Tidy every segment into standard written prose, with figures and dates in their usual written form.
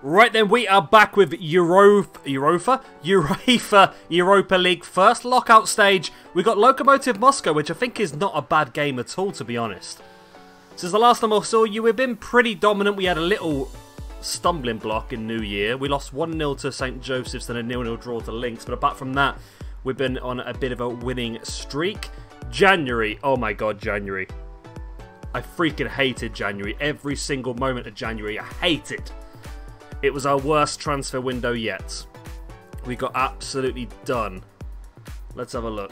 Right then, we are back with UEFA Europa League first lockout stage. We got Lokomotiv Moscow, which I think is not a bad game at all, to be honest. Since the last time I saw you, we've been pretty dominant. We had a little stumbling block in New Year. We lost 1-0 to St. Joseph's and a 0-0 draw to Lynx. But apart from that, we've been on a bit of a winning streak. January. Oh my god, January. I freaking hated January. Every single moment of January, I hate it. It was our worst transfer window yet. We got absolutely done. Let's have a look.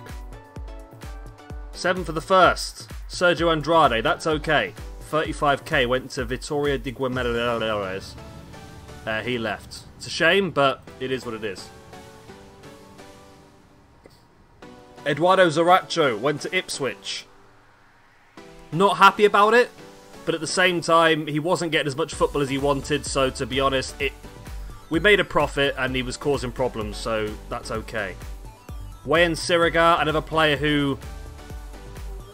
7 for the first. Sergio Andrade, that's okay. 35k went to Vitória de Guimarães. He left. It's a shame, but it is what it is. Eduardo Zaracho went to Ipswich. Not happy about it, but at the same time, he wasn't getting as much football as he wanted, so to be honest, we made a profit and he was causing problems, so that's okay. Wayan Sirigar, another player who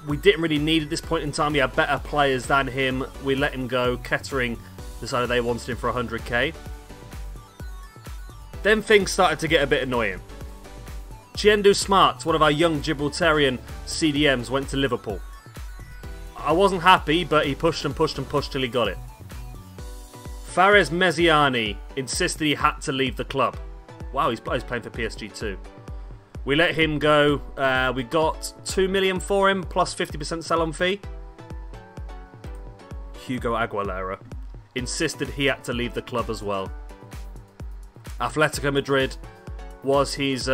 we didn't really need at this point in time. We had better players than him. We let him go. Kettering decided they wanted him for 100k. Then things started to get a bit annoying. Chiendu Smart, one of our young Gibraltarian CDMs, went to Liverpool. I wasn't happy, but he pushed and pushed and pushed till he got it. Fares Mezziani insisted he had to leave the club. Wow, he's playing for PSG too. We let him go. We got 2 million for him, plus 50% sell-on fee. Hugo Aguilera insisted he had to leave the club as well. Atletico Madrid was his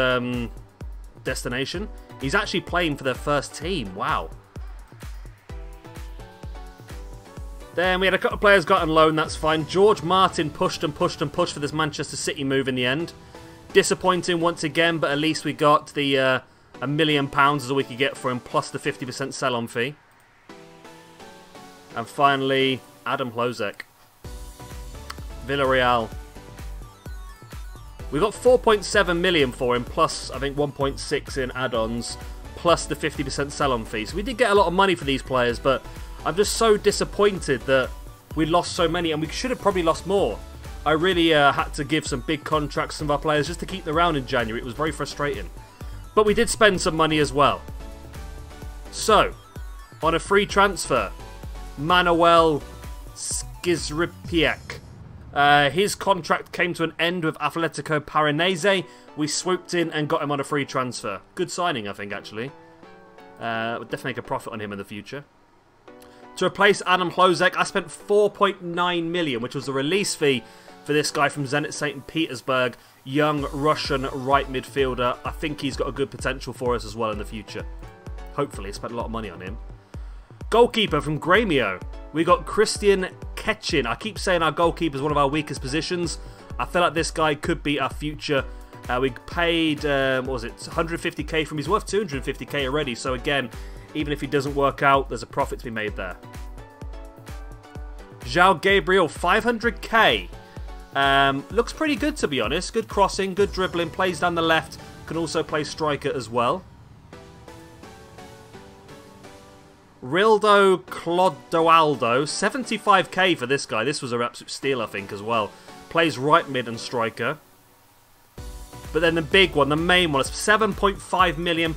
destination. He's actually playing for their first team. Wow. Then we had a couple of players got on loan, that's fine. George Martin pushed and pushed and pushed for this Manchester City move in the end. Disappointing once again, but at least we got the £1 million is all we could get for him, plus the 50% sell-on fee. And finally, Adam Hlozek. Villarreal. We got 4.7 million for him, plus I think 1.6 in add-ons, plus the 50% sell-on fee. So we did get a lot of money for these players, but I'm just so disappointed that we lost so many, and we should have probably lost more. I really had to give some big contracts to some of our players just to keep them around in January. It was very frustrating. But we did spend some money as well. So, on a free transfer, Manuel Skizripiak. His contract came to an end with Atletico Paranaense. We swooped in and got him on a free transfer. Good signing, I think, actually. We'll definitely make a profit on him in the future. To replace Adam Hlozek, I spent 4.9 million, which was the release fee for this guy from Zenit St. Petersburg, young Russian right midfielder. I think he's got a good potential for us as well in the future. Hopefully, I spent a lot of money on him. Goalkeeper from Grêmio, we got Christian Ketchin. I keep saying our goalkeeper is one of our weakest positions. I feel like this guy could be our future. We paid, what was it, 150k from him. He's worth 250k already, so again, even if he doesn't work out, there's a profit to be made there. João Gabriel, 500k. Looks pretty good, to be honest. Good crossing, good dribbling, plays down the left. Can also play striker as well. Rildo Clodoaldo, 75k for this guy. This was an absolute steal, I think, as well. Plays right mid and striker. But then the big one, the main one, is £7.5 million.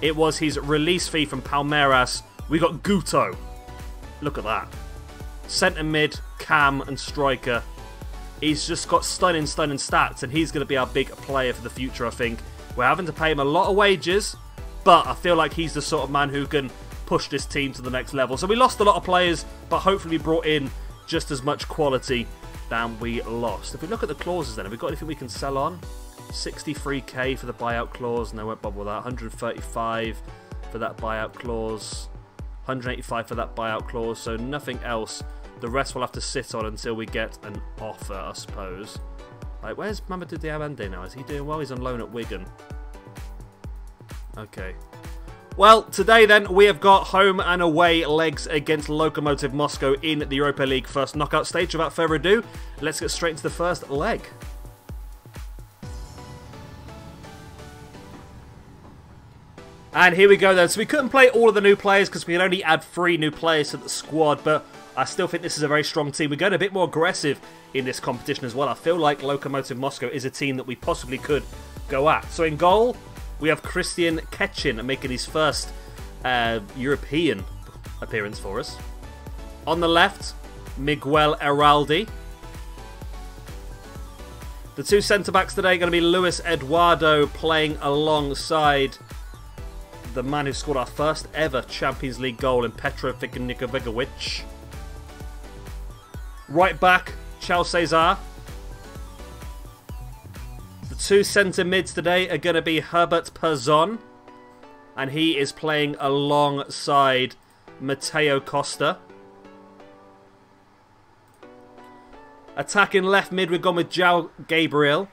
It was his release fee from Palmeiras. We got Guto. Look at that. Centre mid, cam and striker. He's just got stunning stats, and he's going to be our big player for the future, I think. We're having to pay him a lot of wages, but I feel like he's the sort of man who can push this team to the next level. So we lost a lot of players, but hopefully we brought in just as much quality than we lost. If we look at the clauses then, have we got anything we can sell on? 63k for the buyout clause. No, I won't bother with that. 135 for that buyout clause. 185 for that buyout clause. So nothing else. The rest we'll have to sit on until we get an offer, I suppose. Like, where's Mamadou Diamande now? Is he doing well? He's on loan at Wigan. Okay. Well, today then, we have got home and away legs against Lokomotiv Moscow in the Europa League first knockout stage. Without further ado, let's get straight into the first leg. And here we go then. So we couldn't play all of the new players because we could only add 3 new players to the squad, but I still think this is a very strong team. We're going a bit more aggressive in this competition as well. I feel like Lokomotiv Moscow is a team that we possibly could go at. So in goal, we have Christian Ketchin making his first European appearance for us. On the left, Miguel Eraldi. The two centre-backs today are going to be Luis Eduardo playing alongside the man who scored our first ever Champions League goal in Petro Nikovigovic. Right back, Chal Cesar. The two centre mids today are going to be Herbert Perzon, and he is playing alongside Mateo Costa. Attacking left mid, we've gone with João Gabriel.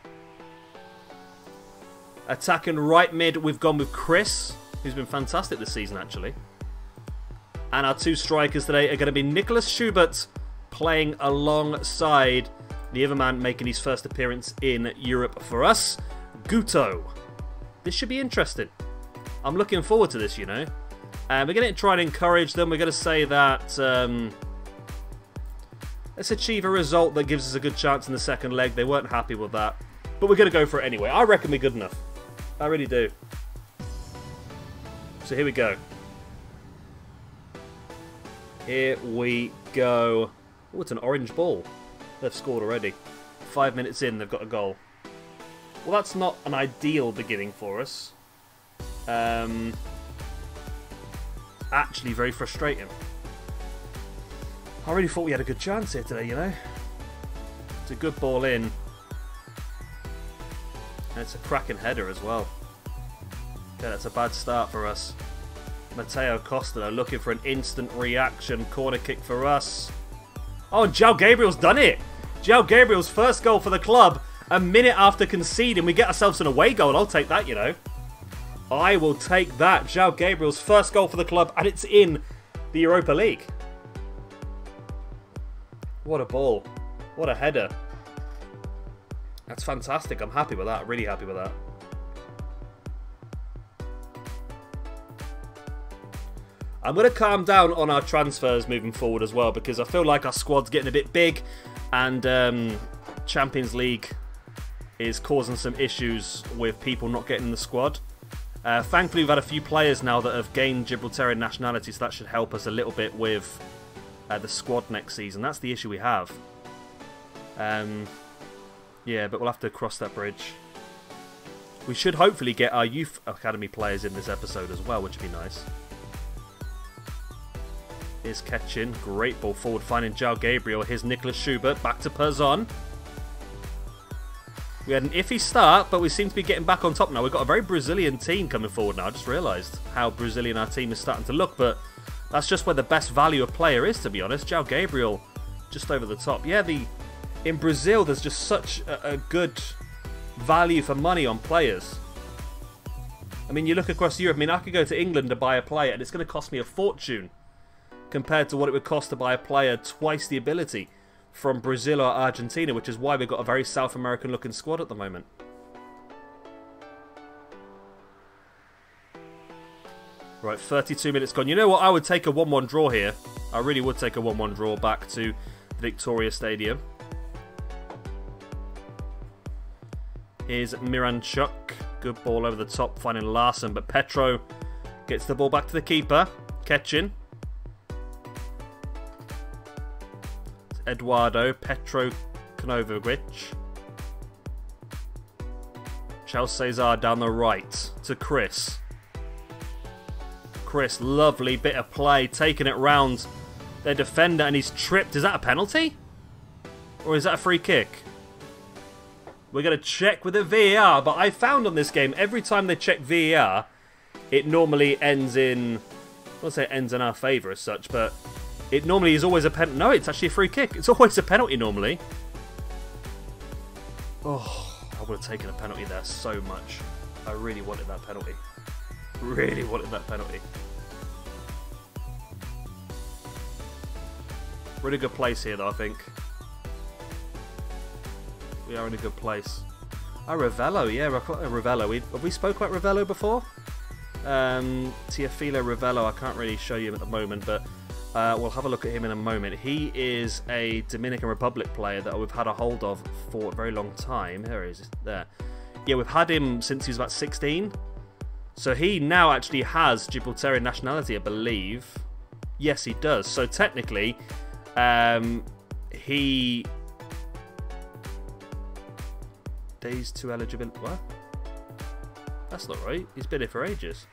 Attacking right mid, we've gone with Chris, who's been fantastic this season actually. And our two strikers today are going to be Nicholas Schubert playing alongside the other man making his first appearance in Europe for us, Guto. This should be interesting. I'm looking forward to this, you know. And we're going to try and encourage them. We're going to say that let's achieve a result that gives us a good chance in the second leg. They weren't happy with that, but we're going to go for it anyway. I reckon we're good enough. I really do. So here we go. Here we go. Oh, it's an orange ball. They've scored already. 5 minutes in, they've got a goal. Well, that's not an ideal beginning for us. Actually, very frustrating. I really thought we had a good chance here today, you know. It's a good ball in. And it's a cracking header as well. Yeah, that's a bad start for us. Mateo Costa though, looking for an instant reaction. Corner kick for us. Oh, and João Gabriel's done it. João Gabriel's first goal for the club. A minute after conceding, we get ourselves an away goal. I'll take that, you know. I will take that. João Gabriel's first goal for the club, and it's in the Europa League. What a ball. What a header. That's fantastic. I'm happy with that. Really happy with that. I'm going to calm down on our transfers moving forward as well, because I feel like our squad's getting a bit big, and Champions League is causing some issues with people not getting in the squad. Thankfully, we've had a few players now that have gained Gibraltarian nationality, so that should help us a little bit with the squad next season. That's the issue we have. Yeah, but we'll have to cross that bridge. We should hopefully get our youth academy players in this episode as well, which would be nice. Here's Ketchin. Great ball forward, finding João Gabriel. Here's Nicholas Schubert. Back to Perzon. We had an iffy start, but we seem to be getting back on top now. We've got a very Brazilian team coming forward now. I just realised how Brazilian our team is starting to look, but that's just where the best value of player is, to be honest. João Gabriel just over the top. Yeah, in Brazil, there's just such a good value for money on players. I mean, you look across Europe. I mean, I could go to England to buy a player, and it's going to cost me a fortune compared to what it would cost to buy a player twice the ability from Brazil or Argentina, which is why we've got a very South American looking squad at the moment. Right, 32 minutes gone. You know what? I would take a 1-1 draw here. I really would take a 1-1 draw back to Victoria Stadium. Here's Miranchuk. Good ball over the top, finding Larson, but Petro gets the ball back to the keeper. Ketchin. Eduardo, Petro Knovovic. Chal Cesar down the right to Chris. Chris, lovely bit of play, taking it round their defender, and he's tripped. Is that a penalty? Or is that a free kick? We're going to check with the VAR, but I found on this game, every time they check VAR, it normally ends in... I won't say it ends in our favour as such, but it normally is always a penalty. No, it's actually a free kick. It's always a penalty normally. Oh, I would have taken a penalty there so much. I really wanted that penalty. Really wanted that penalty. Really good place here, though, I think. We are in a good place. Oh, Ravello, yeah, Ravello. Have we spoke about Ravello before? Teofilo Ravello, I can't really show you him at the moment, but We'll have a look at him in a moment. He is a Dominican Republic player that we've had a hold of for a very long time. Here he is. There. Yeah, we've had him since he was about 16. So he now actually has Gibraltarian nationality, I believe. Yes, he does. So technically, he... Days to eligibility. What? That's not right. He's been here for ages.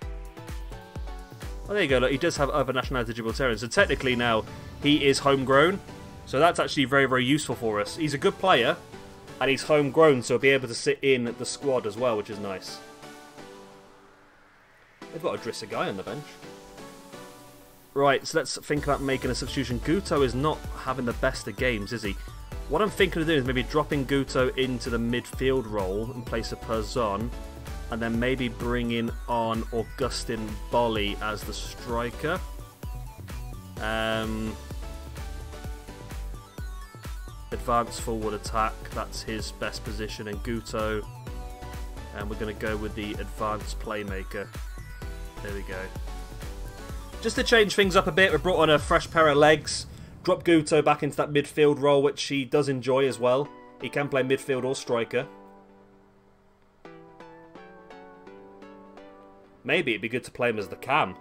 Oh, there you go. Look, he does have other nationality Gibraltarian. So technically now, he is homegrown. So that's actually very, very useful for us. He's a good player, and he's homegrown, so he'll be able to sit in the squad as well, which is nice. They've got a Drissa guy on the bench. Right, so let's think about making a substitution. Guto is not having the best of games, is he? What I'm thinking of doing is maybe dropping Guto into the midfield role in place of Perzon, and then maybe bringing on Augustin Bolli as the striker. Advanced forward attack, that's his best position, and Guto. And we're going to go with the advanced playmaker. There we go. Just to change things up a bit, we brought on a fresh pair of legs. Drop Guto back into that midfield role, which he does enjoy as well. He can play midfield or striker. Maybe it'd be good to play him as the cam.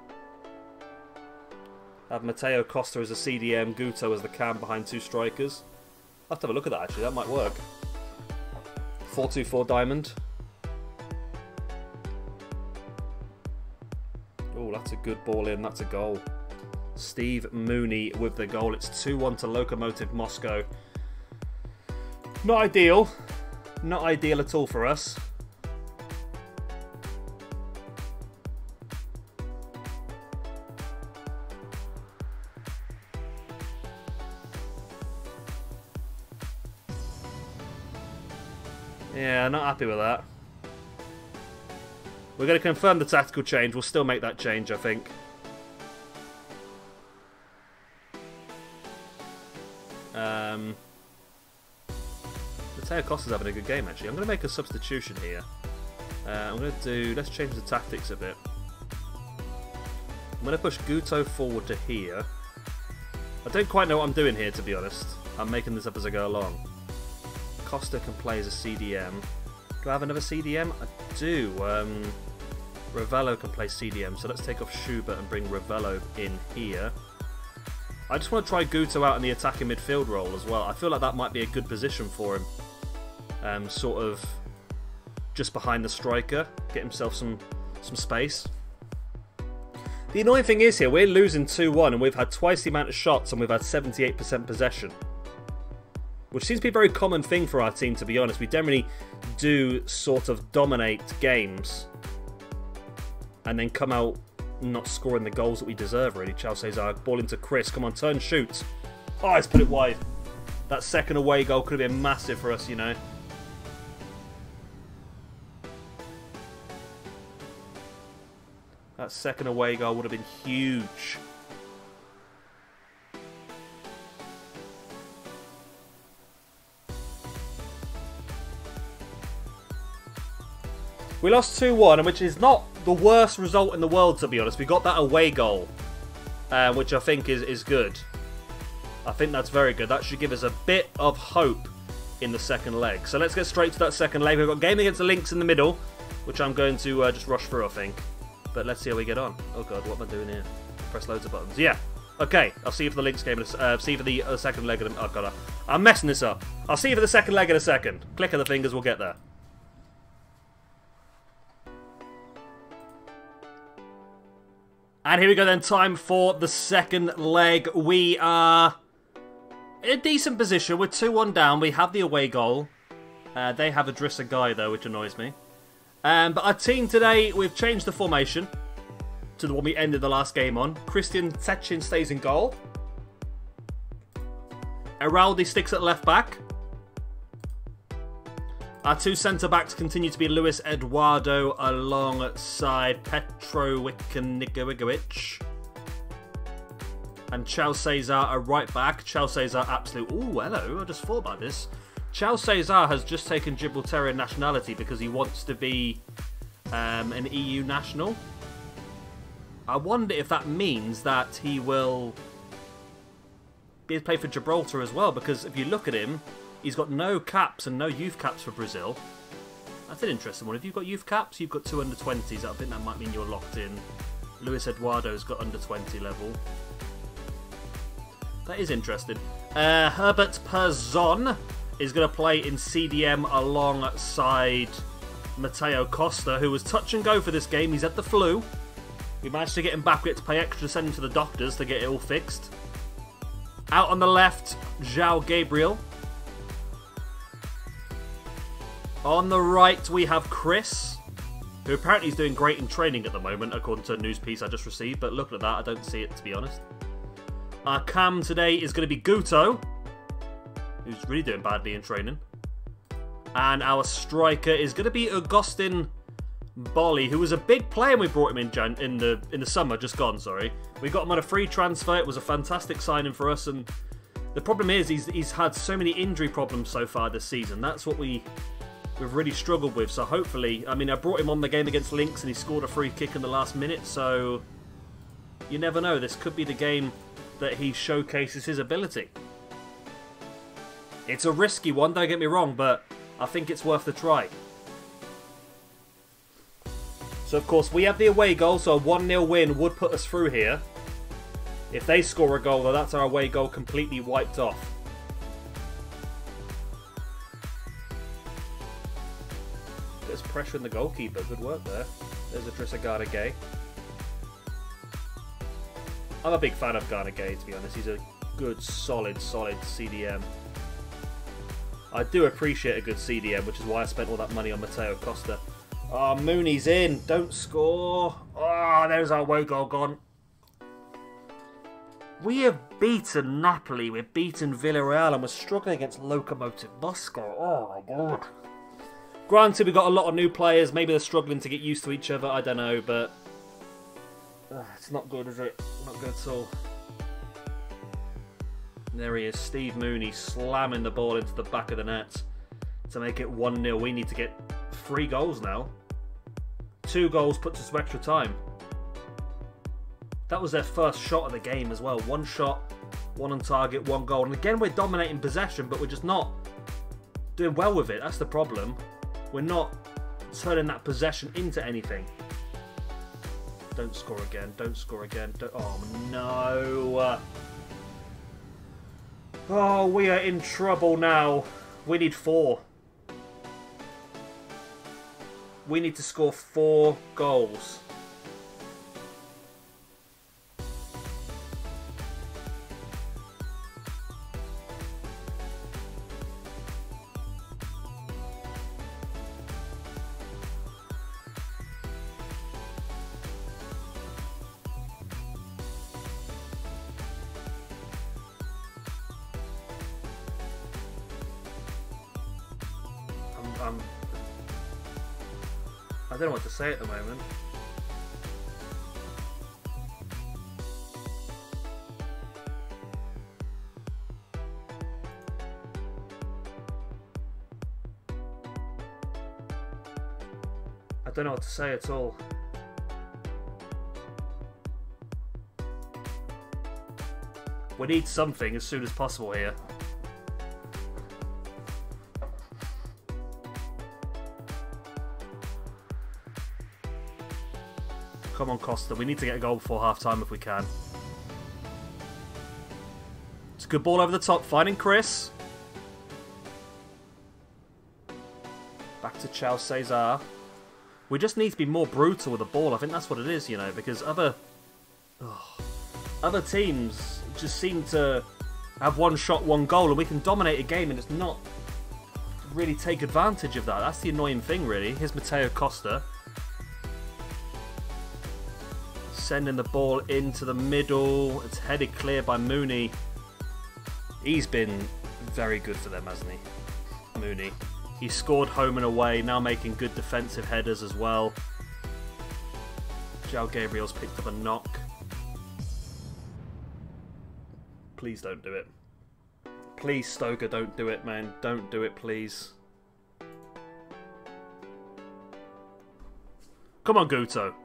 Have Matteo Costa as a CDM, Guto as the cam behind two strikers. I'll have to have a look at that actually, that might work. 4-2-4 diamond. Oh, that's a good ball in, that's a goal. Steve Mooney with the goal. It's 2-1 to Lokomotiv Moscow. Not ideal. Not ideal at all for us. Yeah, not happy with that. We're going to confirm the tactical change. We'll still make that change, I think. Matteo Costa's having a good game, actually. I'm going to make a substitution here. I'm going to do... Let's change the tactics a bit. I'm going to push Guto forward to here. I don't quite know what I'm doing here, to be honest. I'm making this up as I go along. Costa can play as a CDM. Do I have another CDM? I do. Ravello can play CDM, so let's take off Schubert and bring Ravello in here. I just want to try Guto out in the attacking midfield role as well. I feel like that might be a good position for him. Sort of just behind the striker. Get himself some space. The annoying thing is here, we're losing 2-1 and we've had twice the amount of shots and we've had 78% possession. Which seems to be a very common thing for our team, to be honest. We generally do sort of dominate games and then come out not scoring the goals that we deserve, really. Charles Cesar, ball into Chris. Come on, turn, shoot. Oh, let's put it wide. That second away goal could have been massive for us, you know. That second away goal would have been huge. We lost 2-1, which is not the worst result in the world, to be honest. We got that away goal, which I think is good. I think that's very good. That should give us a bit of hope in the second leg. So let's get straight to that second leg. We've got game against the Lynx in the middle, which I'm going to just rush through, I think. But let's see how we get on. Oh god, what am I doing here? Press loads of buttons. Yeah. Okay, I'll see you for the Lynx game. See you for the second leg. Oh god, I'm messing this up. I'll see you for the second leg in a second. Click of the fingers, we'll get there. And here we go then, time for the second leg. We are in a decent position. We're 2-1 down. We have the away goal. They have a Drissa guy though, which annoys me. But our team today, we've changed the formation to the one we ended the last game on. Christian Techin stays in goal. Eraldi sticks at left back. Our two centre-backs continue to be Luis Eduardo alongside Petrovic Nigovic. And Chal Cesar, a right back. Chal Cesar, absolute... Ooh, hello, I just thought about this. Chal Cesar has just taken Gibraltarian nationality because he wants to be an EU national. I wonder if that means that he will he played for Gibraltar as well, because if you look at him, he's got no caps and no youth caps for Brazil. That's an interesting one. If you've got youth caps, you've got 2 under-20s. I think that might mean you're locked in. Luis Eduardo's got under-20 level. That is interesting. Herbert Perzon is going to play in CDM alongside Mateo Costa, who was touch and go for this game. He's had the flu. We managed to get him back. We had to pay extra, send him to the doctors to get it all fixed. Out on the left, João Gabriel. On the right, we have Chris, who apparently is doing great in training at the moment, according to a news piece I just received. But looking at that, I don't see it, to be honest. Our cam today is going to be Guto, who's really doing badly in training. And our striker is going to be Agustin Bolli, who was a big player when we brought him in the summer, just gone, sorry. We got him on a free transfer. It was a fantastic signing for us, and the problem is he's had so many injury problems so far this season. That's what we've really struggled with. So hopefully, I mean, I brought him on the game against Lynx and he scored a free kick in the last minute, so you never know. This could be the game that he showcases his ability. It's a risky one, don't get me wrong, but I think it's worth the try. So, of course, we have the away goal, so a 1-0 win would put us through here. If they score a goal, though, that's our away goal completely wiped off. There's pressure in the goalkeeper. Good work there. There's a Trisagana Gay. I'm a big fan of Ghana Gay, to be honest. He's a good, solid CDM. I do appreciate a good CDM, which is why I spent all that money on Mateo Costa. Oh, Mooney's in. Don't score. Oh, there's our away goal gone. We have beaten Napoli. We've beaten Villarreal, and we're struggling against Lokomotiv Moscow. Oh, my God. Granted, we've got a lot of new players. Maybe they're struggling to get used to each other. I don't know, but it's not good, is it? Not good at all. There he is, Steve Mooney slamming the ball into the back of the net to make it 1-0. We need to get 3 goals now. 2 goals puts us to extra time. That was their first shot of the game as well. 1 shot, 1 on target, 1 goal. And again, we're dominating possession, but we're just not doing well with it. That's the problem. We're not turning that possession into anything. Don't score again. Don't score again. Oh, no. Oh, we are in trouble now. We need 4. We need to score 4 goals. I don't know what to say at the moment. I don't know what to say at all. We need something as soon as possible here. Come on, Costa. We need to get a goal before half-time if we can. It's a good ball over the top. Finding Chris. Back to Chao Cesar. We just need to be more brutal with the ball. I think that's what it is, you know, because other teams just seem to have 1 shot, 1 goal, and we can dominate a game and it's not really take advantage of that. That's the annoying thing, really. Here's Mateo Costa. Sending the ball into the middle. It's headed clear by Mooney. He's been very good for them, hasn't he? Mooney. He scored home and away, now making good defensive headers as well. João Gabriel's picked up a knock. Please don't do it. Please, Stoker, don't do it, man. Don't do it, please. Come on, Guto.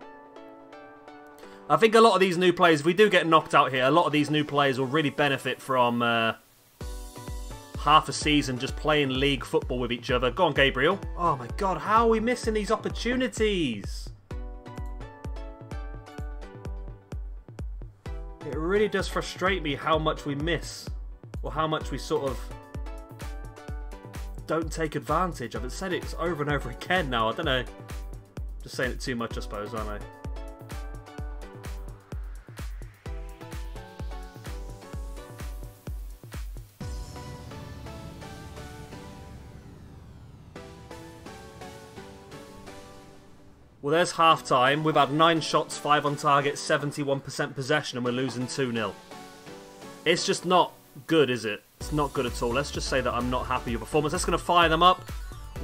I think a lot of these new players, if we do get knocked out here, a lot of these new players will really benefit from half a season just playing league football with each other. Go on, Gabriel. Oh my god, how are we missing these opportunities? It really does frustrate me how much we miss. Or how much we sort of don't take advantage of it. I've said it over and over again now. I don't know. Just saying it too much, I suppose, aren't I? Well, there's half-time. We've had 9 shots, 5 on target, 71% possession, and we're losing 2-0. It's just not good, is it? It's not good at all. Let's just say that I'm not happy with performance. That's going to fire them up.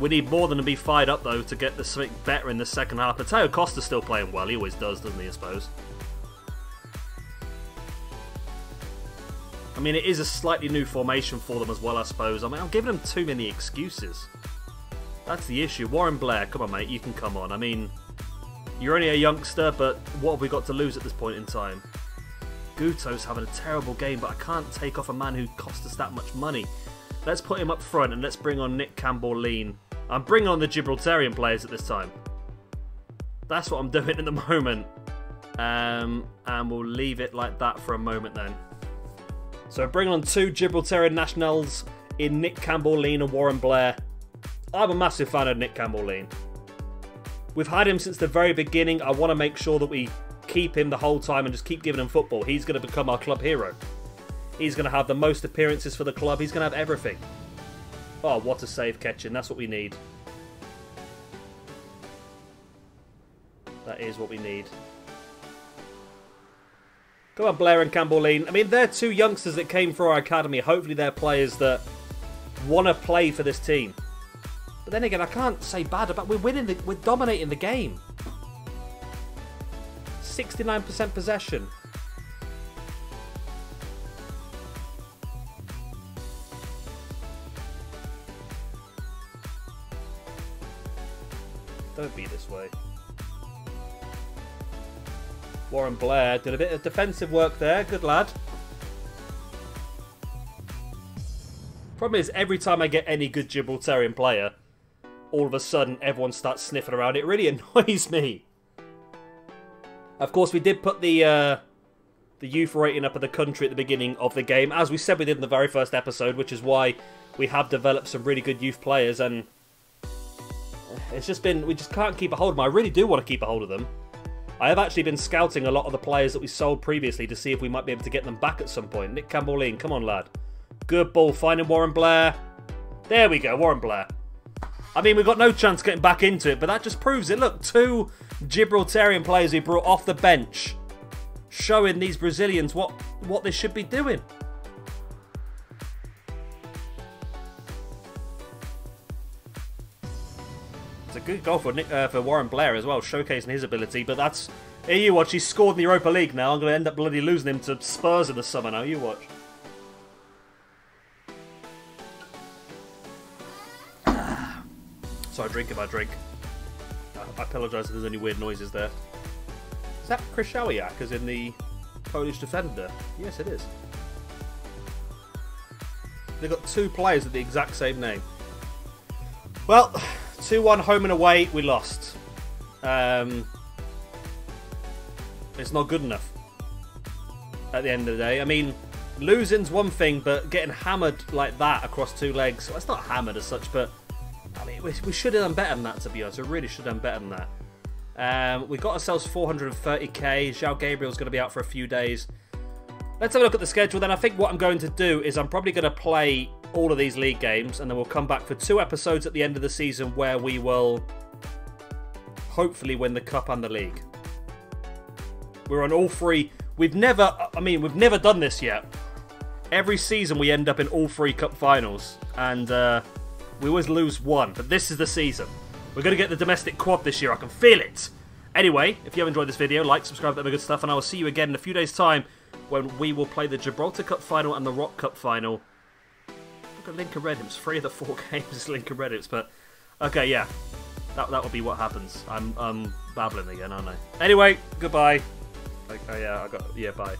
We need more than to be fired up, though, to get the something better in the second half. Mateo Costa's still playing well. He always does, doesn't he, I suppose? I mean, it is a slightly new formation for them as well, I suppose. I mean, I'm giving them too many excuses. That's the issue. Warren Blair, come on, mate. You can come on. I mean, you're only a youngster, but what have we got to lose at this point in time? Guto's having a terrible game, but I can't take off a man who cost us that much money. Let's put him up front and let's bring on Nick Campbell-Lean. I'm bringing on the Gibraltarian players at this time. That's what I'm doing at the moment. And we'll leave it like that for a moment then. So bring on 2 Gibraltarian nationals in Nick Campbell-Lean and Warren Blair. I'm a massive fan of Nick Campbell-Lean. We've had him since the very beginning. I want to make sure that we keep him the whole time and just keep giving him football. He's going to become our club hero. He's going to have the most appearances for the club. He's going to have everything. Oh, what a save catching. That's what we need. That is what we need. Come on, Blair and Campbell-Lean. I mean, they're 2 youngsters that came through our academy. Hopefully they're players that want to play for this team. But then again, I can't say bad about... We're dominating the game. 69% possession. Don't be this way. Warren Blair did a bit of defensive work there. Good lad. Problem is, every time I get any good Gibraltarian player, all of a sudden everyone starts sniffing around. It really annoys me. Of course, we did put the youth rating up at the country at the beginning of the game, as we said we did in the very first episode, which is why we have developed some really good youth players, and it's just been, we just can't keep a hold of them. I really do want to keep a hold of them. I have actually been scouting a lot of the players that we sold previously to see if we might be able to get them back at some point. Nick Campbell-Lean, come on, lad. Good ball, finding Warren Blair. There we go, Warren Blair. I mean, we've got no chance getting back into it, but that just proves it. Look, 2 Gibraltarian players we brought off the bench, showing these Brazilians what they should be doing. It's a good goal for Warren Blair as well, showcasing his ability, but that's... Here you watch, he's scored in the Europa League now. I'm going to end up bloody losing him to Spurs in the summer now, you watch. Sorry, drink if I drink. I apologise if there's any weird noises there. Is that Krychowiak as in the Polish defender? Yes, it is. They've got 2 players with the exact same name. Well, 2-1 home and away, we lost. It's not good enough at the end of the day. I mean, losing's one thing, but getting hammered like that across 2 legs... Well, it's not hammered as such, but... I mean, we should have done better than that, to be honest. We really should have done better than that. We got ourselves 430k. João Gabriel's going to be out for a few days. Let's have a look at the schedule then. I think what I'm going to do is I'm probably going to play all of these league games, and then we'll come back for 2 episodes at the end of the season where we will hopefully win the Cup and the League. We're on all 3. We've never done this yet. Every season we end up in all 3 Cup finals, and we always lose 1, but this is the season. We're going to get the domestic quad this year, I can feel it. Anyway, if you have enjoyed this video, like, subscribe, that good stuff, and I will see you again in a few days' time when we will play the Gibraltar Cup final and the Rock Cup final. Look at Lincoln Red Imps, 3 of the 4 games is Lincoln Red Imps, but okay, yeah, that will be what happens. I'm babbling again, aren't I? Anyway, goodbye. Oh yeah, I got, yeah, bye.